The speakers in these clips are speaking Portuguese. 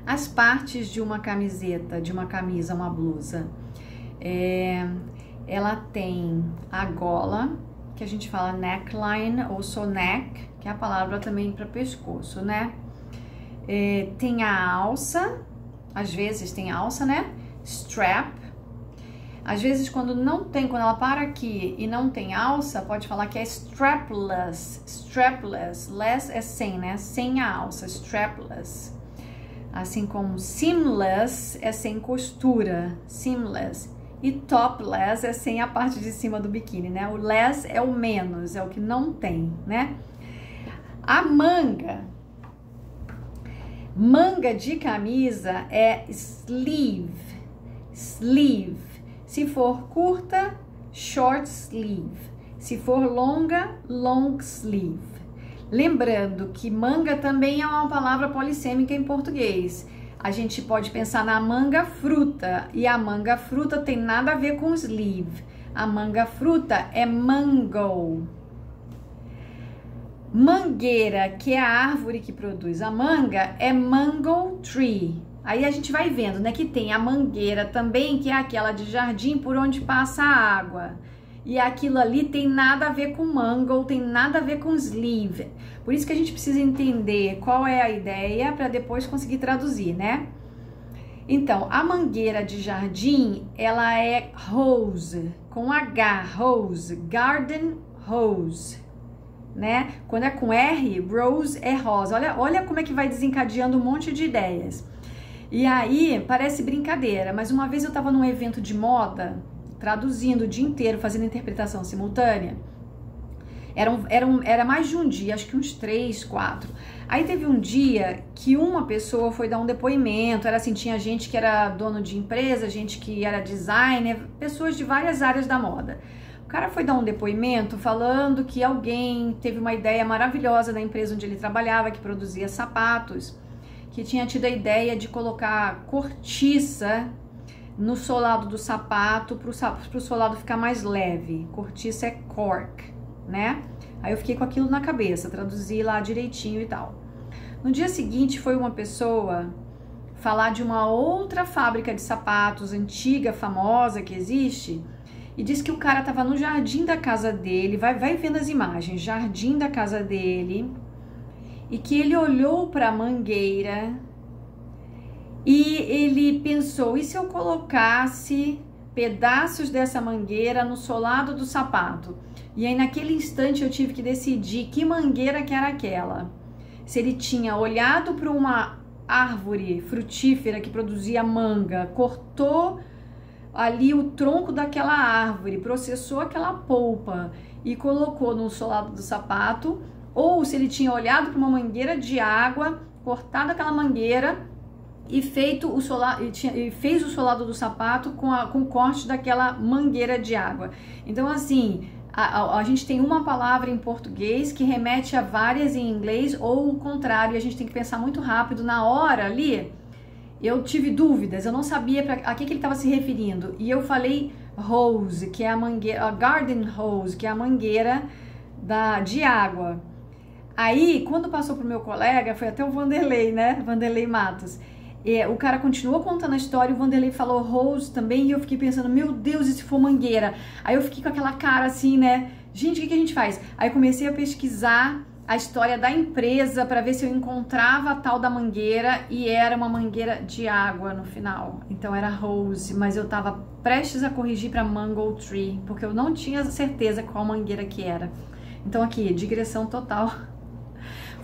as partes de uma camiseta, de uma camisa, uma blusa. Ela tem a gola, que a gente fala neckline ou só neck, que é a palavra também para pescoço, né? Tem a alça, às vezes tem alça, né? Strap. Às vezes quando ela para aqui e não tem alça, pode falar que é strapless. Strapless, less é sem, né? Sem a alça, strapless. Assim como seamless é sem costura, seamless. E topless é sem a parte de cima do biquíni, né? O less é o menos, é o que não tem, né? A manga de camisa é sleeve, sleeve. Se for curta, short sleeve. Se for longa, long sleeve. Lembrando que manga também é uma palavra polissêmica em português. A gente pode pensar na manga fruta, e a manga fruta tem nada a ver com sleeve. A manga fruta é mango. Mangueira, que é a árvore que produz a manga, é mango tree. Aí a gente vai vendo, né, que tem a mangueira também, que é aquela de jardim por onde passa a água. E aquilo ali tem nada a ver com mango, tem nada a ver com sleeve. Por isso que a gente precisa entender qual é a ideia para depois conseguir traduzir, né? Então, a mangueira de jardim, ela é hose, com H, hose, garden hose, né? Quando é com R, rose é rosa. Olha como é que vai desencadeando um monte de ideias. E aí, parece brincadeira, mas uma vez eu estava num evento de moda, traduzindo o dia inteiro, fazendo interpretação simultânea. Era mais de um dia, acho que uns 3, 4. Aí teve um dia que uma pessoa foi dar um depoimento, era assim, tinha gente que era dono de empresa, gente que era designer, pessoas de várias áreas da moda. O cara foi dar um depoimento falando que alguém teve uma ideia maravilhosa na empresa onde ele trabalhava, que produzia sapatos, que tinha tido a ideia de colocar cortiça no solado do sapato para o solado ficar mais leve. Cortiça é cork, né? Aí eu fiquei com aquilo na cabeça, traduzi lá direitinho e tal. No dia seguinte foi uma pessoa falar de uma outra fábrica de sapatos antiga, famosa, que existe, e disse que o cara estava no jardim da casa dele, vai vendo as imagens, jardim da casa dele, e que ele olhou para a mangueira e ele pensou, e se eu colocasse pedaços dessa mangueira no solado do sapato? E aí naquele instante eu tive que decidir que mangueira que era aquela. Se ele tinha olhado para uma árvore frutífera que produzia manga, cortou ali o tronco daquela árvore, processou aquela polpa e colocou no solado do sapato, ou se ele tinha olhado para uma mangueira de água, cortado aquela mangueira e feito o solado, e fez o solado do sapato com o corte daquela mangueira de água. Então, assim, a gente tem uma palavra em português que remete a várias em inglês, ou o contrário, a gente tem que pensar muito rápido. Na hora ali, eu tive dúvidas, eu não sabia a que ele estava se referindo, e eu falei hose, que é a mangueira, a garden hose, que é a mangueira de água. Aí, quando passou pro meu colega, foi até o Vanderlei, né? Vanderlei Matos. O cara continuou contando a história, o Vanderlei falou hose também, e eu fiquei pensando, meu Deus, e se for mangueira? Aí eu fiquei com aquela cara assim, né? Gente, o que a gente faz? Aí comecei a pesquisar a história da empresa para ver se eu encontrava a tal da mangueira, e era uma mangueira de água no final. Então era hose, mas eu tava prestes a corrigir para mango tree, porque eu não tinha certeza qual mangueira que era. Então aqui, digressão total.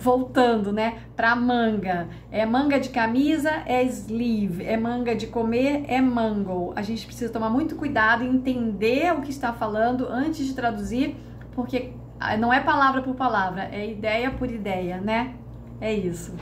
Voltando, né, pra manga. É manga de camisa, é sleeve. É manga de comer, é mango. A gente precisa tomar muito cuidado e entender o que está falando antes de traduzir, porque não é palavra por palavra, é ideia por ideia, né? É isso.